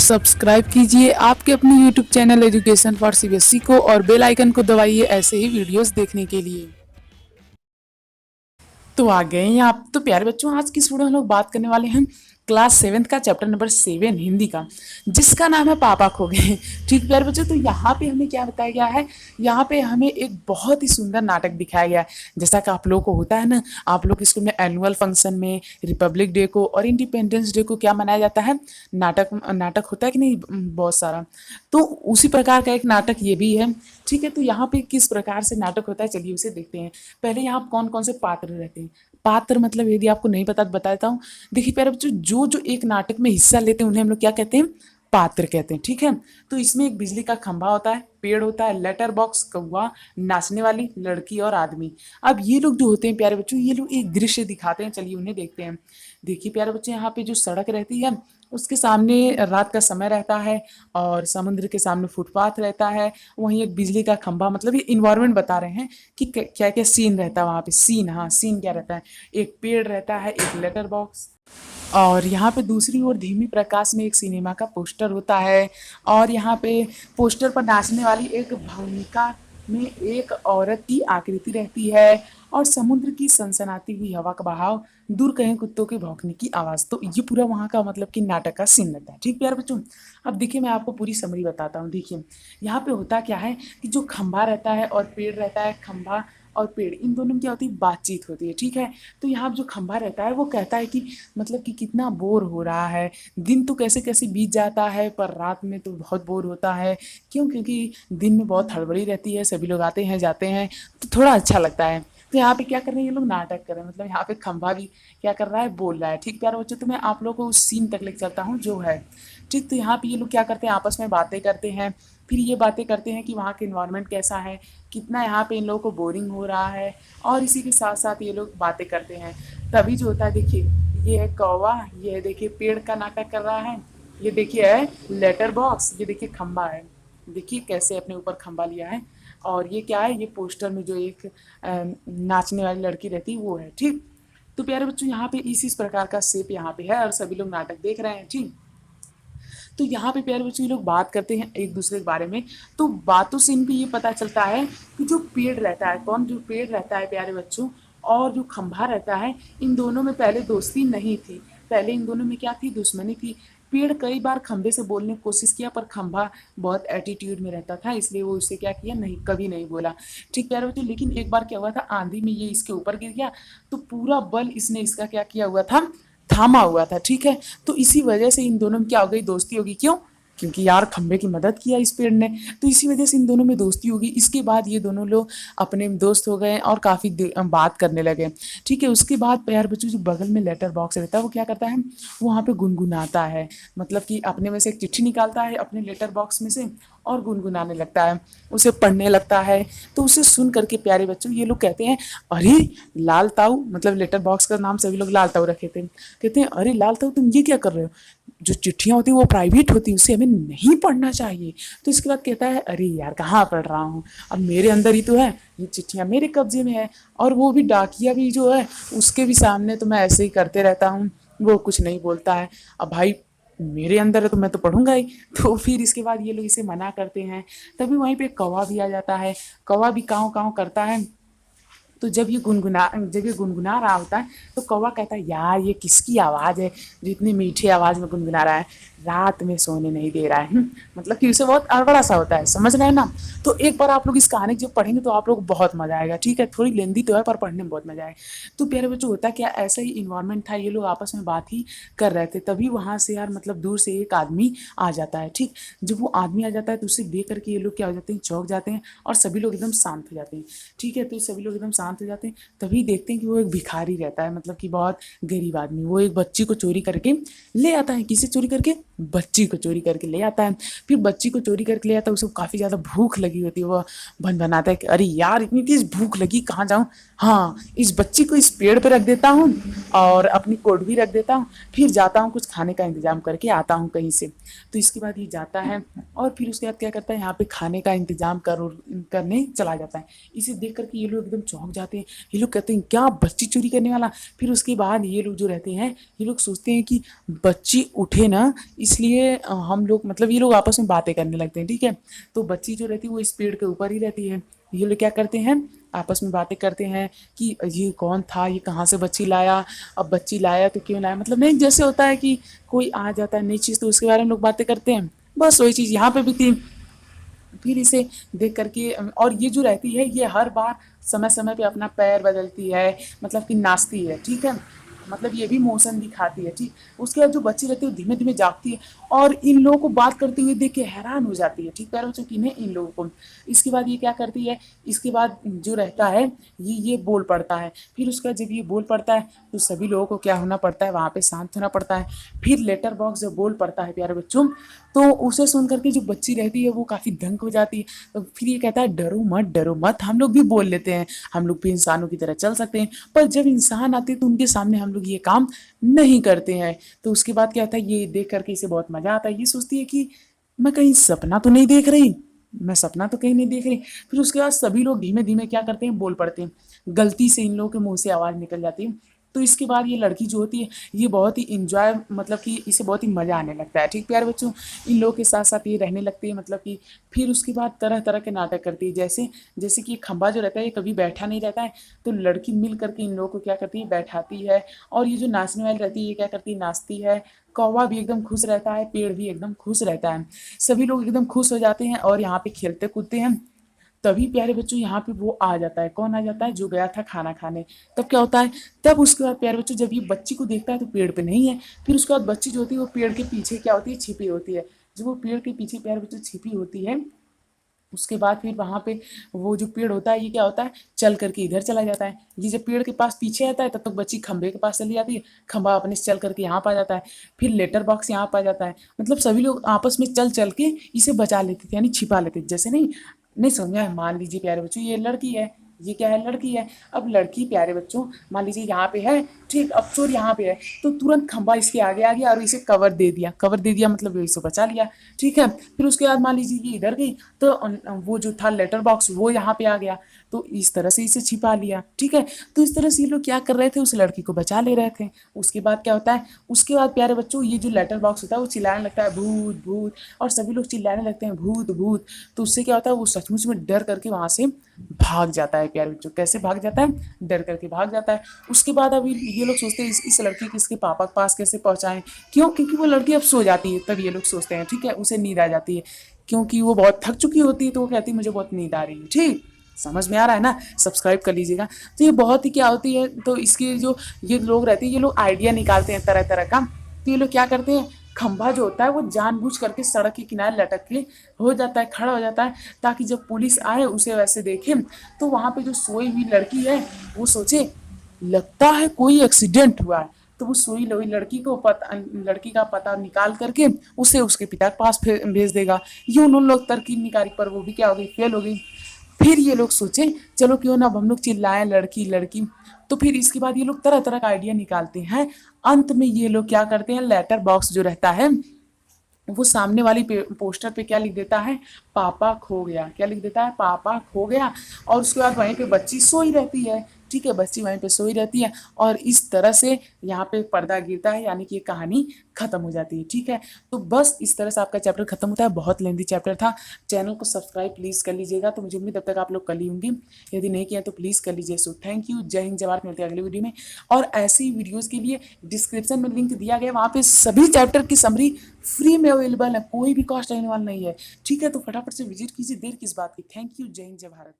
Subscribe कीजिए आपके अपने YouTube channel education for CBSE को और बेल आइकन को दबाइए ऐसे ही वीडियोस देखने के लिए। तो आ गए हैं आप। तो प्यारे बच्चों, आज की इस वीडियो में हम लोग बात करने वाले हैं क्लास 7 का चैप्टर नंबर 7 हिंदी का, जिसका नाम है पापा खो गए। ठीक प्यारे बच्चों, तो यहाँ पे हमें क्या बताया गया है, यहाँ पे हमें एक बहुत ही सुंदर नाटक दिखाया गया है। जैसा कि आप लोगों को होता है ना, आप लोग स्कूल में एनुअल फंक्शन में रिपब्लिक डे को और इंडिपेंडेंस डे को क्या मनाया जाता है, नाटक नाटक होता है कि नहीं, बहुत सारा। तो उसी प्रकार का एक नाटक ये भी है। ठीक है, तो यहाँ पे किस प्रकार से नाटक होता है, चलिए उसे देखते हैं। पहले यहाँ कौन कौन से पात्र रहते हैं। पात्र मतलब यदि आपको नहीं पता तो बता देता हूँ। देखिए प्यारे बच्चों, जो जो एक नाटक में हिस्सा लेते हैं उन्हें हम लोग क्या कहते हैं, पात्र कहते हैं। ठीक है, तो इसमें एक बिजली का खंभा होता है, पेड़ होता है, लेटर बॉक्स, कौवा, नाचने वाली लड़की और आदमी। अब ये लोग जो होते हैं प्यारे बच्चों, ये लोग एक दृश्य दिखाते हैं, चलिए उन्हें देखते हैं। देखिए प्यारे बच्चों, यहाँ पे जो सड़क रहती है उसके सामने रात का समय रहता है और समुद्र के सामने फुटपाथ रहता है। वहीं एक बिजली का खंभा, मतलब ये इन्वायरमेंट बता रहे हैं कि क्या क्या सीन रहता है वहाँ पे। सीन, हाँ सीन क्या रहता है, एक पेड़ रहता है, एक लेटर बॉक्स, और यहाँ पे दूसरी ओर धीमी प्रकाश में एक सिनेमा का पोस्टर होता है। और यहाँ पे पोस्टर पर नाचने वाली एक भूमिका में एक औरत की आकृति रहती है और समुद्र की सनसनाती हुई हवा का बहाव, दूर कहीं कुत्तों के भौंकने की आवाज़। तो ये पूरा वहाँ का मतलब कि नाटक का सीन रहता है। ठीक प्यारे बच्चों, अब देखिए मैं आपको पूरी समरी बताता हूँ। देखिए यहाँ पे होता क्या है कि जो खंभा रहता है और पेड़ रहता है, खंभा और पेड़ इन दोनों में क्या होती है, बातचीत होती है। ठीक है, तो यहाँ जो खंभा रहता है वो कहता है कि मतलब कि कितना बोर हो रहा है, दिन तो कैसे कैसे बीत जाता है पर रात में तो बहुत बोर होता है। क्यों? क्योंकि दिन में बहुत हड़बड़ी रहती है, सभी लोग आते हैं जाते हैं तो थोड़ा अच्छा लगता है। तो यहाँ पे क्या कर रहे हैं ये लोग, नाटक कर रहे हैं। मतलब यहाँ पे खंभा भी क्या कर रहा है, बोल रहा है। ठीक प्यारे बच्चों, तो मैं आप लोगों को उस सीन तक लेकर चलता हूँ जो है। ठीक, तो यहाँ पे ये लोग क्या करते हैं, आपस में बातें करते हैं। फिर ये बातें करते हैं कि वहाँ के इन्वायरमेंट कैसा है, कितना यहाँ पे इन लोगों को बोरिंग हो रहा है, और इसी के साथ साथ ये लोग बातें करते हैं। तभी जो होता है, देखिए ये है कौवा, ये है देखिए पेड़ का नाटक कर रहा है, ये देखिए है लेटर बॉक्स, ये देखिए खंबा है, देखिए कैसे अपने ऊपर खंबा लिया है। और ये क्या है, ये पोस्टर में जो एक नाचने वाली लड़की रहती है वो है। ठीक, तो प्यारे बच्चों यहाँ पे इस प्रकार का शेप यहाँ पे है और सभी लोग नाटक देख रहे हैं। ठीक, तो यहाँ पे प्यारे बच्चों ये लोग बात करते हैं एक दूसरे के बारे में। तो बातों से इनको ये पता चलता है कि जो पेड़ रहता है, कौन जो पेड़ रहता है प्यारे बच्चों, और जो खंभा रहता है, इन दोनों में पहले दोस्ती नहीं थी। पहले इन दोनों में क्या थी, दुश्मनी थी। पेड़ कई बार खंभे से बोलने की कोशिश किया पर खंभा बहुत एटीट्यूड में रहता था, इसलिए वो उससे क्या किया, नहीं कभी नहीं बोला। ठीक प्यारे बच्चों, लेकिन एक बार क्या हुआ था, आंधी में ये इसके ऊपर गिर गया तो पूरा बल इसने इसका क्या किया हुआ था, थामा हुआ था। ठीक है, तो इसी वजह से इन दोनों में क्या हो गई, दोस्ती होगी। क्यों? क्योंकि यार खंबे की मदद किया इस पेड़ ने, तो इसी वजह से इन दोनों में दोस्ती होगी। इसके बाद ये दोनों लोग अपने दोस्त हो गए और काफ़ी बात करने लगे। ठीक है, उसके बाद प्यार बच्चों जो बगल में लेटर बॉक्स रहता है वो क्या करता है, वो वहाँ पे गुनगुनाता है। मतलब कि अपने में से एक चिट्ठी निकालता है अपने लेटर बॉक्स में से और गुनगुनाने लगता है, उसे पढ़ने लगता है। तो उसे सुन करके प्यारे बच्चों ये लोग कहते हैं, अरे लाल ताऊ, मतलब लेटर बॉक्स का नाम सभी लोग लाल ताऊ रखे थे। कहते हैं, अरे लाल ताऊ तुम ये क्या कर रहे हो, जो चिट्ठियाँ होती हैं वो प्राइवेट होती हैं, उसे हमें नहीं पढ़ना चाहिए। तो इसके बाद कहता है, अरे यार कहाँ पढ़ रहा हूँ, अब मेरे अंदर ही तो है, ये चिट्ठियाँ मेरे कब्जे में है, और वो भी डाकिया भी जो है उसके भी सामने तो मैं ऐसे ही करते रहता हूँ, वो कुछ नहीं बोलता है। अब भाई मेरे अंदर है तो मैं तो पढ़ूंगा ही। तो फिर इसके बाद ये लोग इसे मना करते हैं। तभी वहीं पे कौवा भी आ जाता है, कौवा भी काँव काँव करता है। तो जब ये गुनगुना रहा होता है तो कौवा कहता है, यार ये किसकी आवाज़ है जो इतनी मीठी आवाज़ में गुनगुना रहा है, रात में सोने नहीं दे रहा है। मतलब कि उसे बहुत अड़बड़ा सा होता है, समझ रहे हैं ना। तो एक बार आप लोग इस कहानी जब पढ़ेंगे तो आप लोग बहुत मजा आएगा। ठीक है, थोड़ी लेंदी तो है पर पढ़ने में बहुत मजा आएगा। तो प्यारे बच्चों होता क्या, ऐसा ही इन्वायरमेंट था, ये लोग आपस में बात ही कर रहे थे। तभी वहाँ से यार मतलब दूर से एक आदमी आ जाता है। ठीक, जब वो आदमी आ जाता है तो उसे देख करके ये लोग क्या हो जाते हैं, चौंक जाते हैं और सभी लोग एकदम शांत हो जाते हैं। ठीक है, तो सभी लोग एकदम शांत हो जाते हैं। तभी देखते हैं कि वो एक भिखारी रहता है, मतलब कि बहुत गरीब आदमी। वो एक बच्ची को चोरी करके ले आता है। किसे चोरी करके, बच्ची को चोरी करके ले आता है। फिर बच्ची को चोरी करके ले आता है, उसे काफ़ी ज़्यादा भूख लगी होती है। वो भनभनाता है कि अरे यार इतनी तेज भूख लगी, कहाँ जाऊँ, हाँ इस बच्ची को इस पेड़ पे रख देता हूँ और अपनी कोट भी रख देता हूँ, फिर जाता हूँ कुछ खाने का इंतजाम करके आता हूँ कहीं से। तो इसके बाद ये जाता है और फिर उसके बाद क्या करता है, यहाँ पे खाने का इंतजाम करने चला जाता है। इसे देख करके ये लोग एकदम चौंक जाते हैं। ये लोग कहते हैं, क्या बच्ची चोरी करने वाला। फिर उसके बाद ये लोग जो रहते हैं, ये लोग सोचते हैं कि बच्ची उठे ना, इसलिए हम लोग मतलब ये लोग आपस में बातें करने लगते हैं, ठीक है। तो बच्ची जो रहती है वो इस पेड़ के ऊपर ही रहती है। ये लोग क्या करते हैं, आपस में बातें करते हैं कि ये कौन था, ये कहाँ से बच्ची लाया, अब बच्ची लाया तो क्यों लाया, मतलब नहीं, जैसे होता है कि कोई आ जाता है नई चीज़ तो उसके बारे में लोग बातें करते हैं, बस वही चीज़ यहाँ पे भी थी। फिर इसे देख करके और ये जो रहती है ये हर बार समय समय पे अपना पैर बदलती है, मतलब कि नाचती है, ठीक है, मतलब ये भी मोशन दिखाती है, ठीक। उसके बाद जो बच्ची रहती है वो धीमे धीमे जागती है और इन लोगों को बात करते हुए देख के हैरान हो जाती है, ठीक, पैरों चुकी नहीं इन लोगों को। इसके बाद ये क्या करती है, इसके बाद जो रहता है ये बोल पड़ता है। फिर उसका जब ये बोल पड़ता है तो सभी लोगों को क्या होना पड़ता है, वहाँ पे शांत होना पड़ता है। फिर लेटर बॉक्स जब बोल पड़ता है प्यारे बच्चों, तो उसे सुन करके जो बच्ची रहती है वो काफ़ी दंग हो जाती है। तो फिर ये कहता है डरो मत, हम लोग भी बोल लेते हैं, हम लोग भी इंसानों की तरह चल सकते हैं, पर जब इंसान आते हैं तो उनके सामने हम लोग ये काम नहीं करते हैं। तो उसके बाद क्या होता है, ये देख करके इसे बहुत मजा आता है, ये सोचती है कि मैं कहीं सपना तो नहीं देख रही, मैं सपना तो कहीं नहीं देख रही। फिर उसके बाद सभी लोग धीमे धीमे क्या करते हैं, बोल पड़ते हैं, गलती से इन लोगों के मुंह से आवाज़ निकल जाती है। तो इसके बाद ये लड़की जो होती है ये बहुत ही इंजॉय, मतलब कि इसे बहुत ही मज़ा आने लगता है, ठीक प्यारे बच्चों, इन लोगों के साथ साथ ये रहने लगती है, मतलब कि फिर उसके बाद तरह तरह के नाटक करती है, जैसे जैसे कि ये खंबा जो रहता है ये कभी बैठा नहीं रहता है, तो लड़की मिल करके इन लोगों को क्या करती है, बैठाती है। और ये जो नाचने वाली रहती है ये क्या करती है, नाचती है। कौवा भी एकदम खुश रहता है, पेड़ भी एकदम खुश रहता है, सभी लोग एकदम खुश हो जाते हैं और यहाँ पे खेलते कूदते हैं। तभी प्यारे बच्चों यहाँ पे वो आ जाता है, कौन आ जाता है, जो गया था खाना खाने। तब क्या होता है, तब उसके बाद प्यारे बच्चों जब ये बच्ची को देखता है तो पेड़ पे नहीं है, फिर उसके बाद बच्ची जो होती है वो पेड़ के पीछे क्या होती है, छिपी होती है। जब वो पेड़ के पीछे प्यारे बच्चों छिपी होती है, उसके बाद फिर वहाँ पे वो जो पेड़ होता है ये क्या होता है, चल करके इधर चला जाता है। ये जब पेड़ के पास पीछे आता है तब तक बच्ची खंबे के पास चली जाती है, खंबा अपने से चल करके यहाँ पर आ जाता है। फिर लेटर बॉक्स यहाँ पर आ जाता है, मतलब सभी लोग आपस में चल चल के इसे बचा लेते थे, यानी छिपा लेते थे, जैसे नहीं, नहीं समझ में आया, मान लीजिए प्यारे बच्चों ये लड़की है, ये क्या है, लड़की है। अब लड़की प्यारे बच्चों मान लीजिए यहाँ पे है, ठीक, अब चोर यहाँ पे है, तो तुरंत खंबा इसके आगे आ गया और इसे कवर दे दिया, कवर दे दिया मतलब इसे बचा लिया, ठीक है। फिर उसके बाद मान लीजिए ये इधर गई तो वो जो था लेटर बॉक्स वो यहाँ पे आ गया, तो इस तरह से इसे छिपा लिया, ठीक है। तो इस तरह से ये लोग क्या कर रहे थे, उस लड़की को बचा ले रहे थे। उसके बाद क्या होता है, उसके बाद प्यारे बच्चों ये जो लेटर बॉक्स होता है वो चिल्लाने लगता है भूत भूत, और सभी लोग चिल्लाने लगते हैं भूत भूत। तो उससे क्या होता है, वो सचमुच में डर करके वहाँ से भाग जाता है प्यारे बच्चों। कैसे भाग जाता है, डर करके भाग जाता है। उसके बाद अभी ये लोग सोचते हैं इस लड़की को इसके पापा के पास कैसे पहुँचाएं, क्यों, क्योंकि वो लड़की अब सो जाती है, तब ये लोग सोचते हैं, ठीक है, उसे नींद आ जाती है, क्योंकि वो बहुत थक चुकी होती है, तो वो कहती है मुझे बहुत नींद आ रही है, ठीक, समझ में आ रहा है ना, सब्सक्राइब कर लीजिएगा। तो ये बहुत ही क्या होती है, तो इसके जो ये लोग रहते हैं ये लोग आइडिया निकालते हैं तरह तरह का। तो ये लोग क्या करते हैं, खंभा जो होता है वो जानबूझ करके सड़क के किनारे लटक के हो जाता है, खड़ा हो जाता है, ताकि जब पुलिस आए उसे वैसे देखे तो वहाँ पे जो सोई हुई लड़की है वो सोचे लगता है कोई एक्सीडेंट हुआ है, तो वो सोई हुई लड़की को लड़की का पता निकाल करके उसे उसके पिता के पास भेज देगा। ये उन्होंने लोग तरकीब निकाली, पर वो भी क्या हो गई, फेल हो गई। फिर ये लोग सोचे चलो क्यों ना अब हम लोग चिल्लाएं लड़की लड़की। तो फिर इसके बाद ये लोग तरह तरह का आइडिया निकालते हैं। अंत में ये लोग क्या करते हैं, लेटर बॉक्स जो रहता है वो सामने वाली पोस्टर पे क्या लिख देता है, पापा खो गया, क्या लिख देता है, पापा खो गया। और उसके बाद वहीं पे बच्ची सोई रहती है, ठीक है, बच्ची वहीं पे सोई रहती है, और इस तरह से यहाँ पे पर्दा गिरता है, यानी कि ये कहानी खत्म हो जाती है, ठीक है। तो बस इस तरह से आपका चैप्टर खत्म होता है, बहुत लेंथी चैप्टर था। चैनल को सब्सक्राइब प्लीज़ कर लीजिएगा, तो मुझे उम्मीद तब तक आप लोग कर ली होंगी, यदि नहीं किया तो प्लीज़ कर लीजिए। सो थैंक यू, जय हिंद, जय भारत, मिलते हैं अगली वीडियो में। और ऐसी वीडियोज़ के लिए डिस्क्रिप्शन में लिंक दिया गया, वहाँ पे सभी चैप्टर की समरी फ्री में अवेलेबल है, कोई भी कॉस्ट रहने वाला नहीं है, ठीक है। तो फटाफट से विजिट कीजिए, देर किस बात की। थैंक यू, जय हिंद, जय भारत।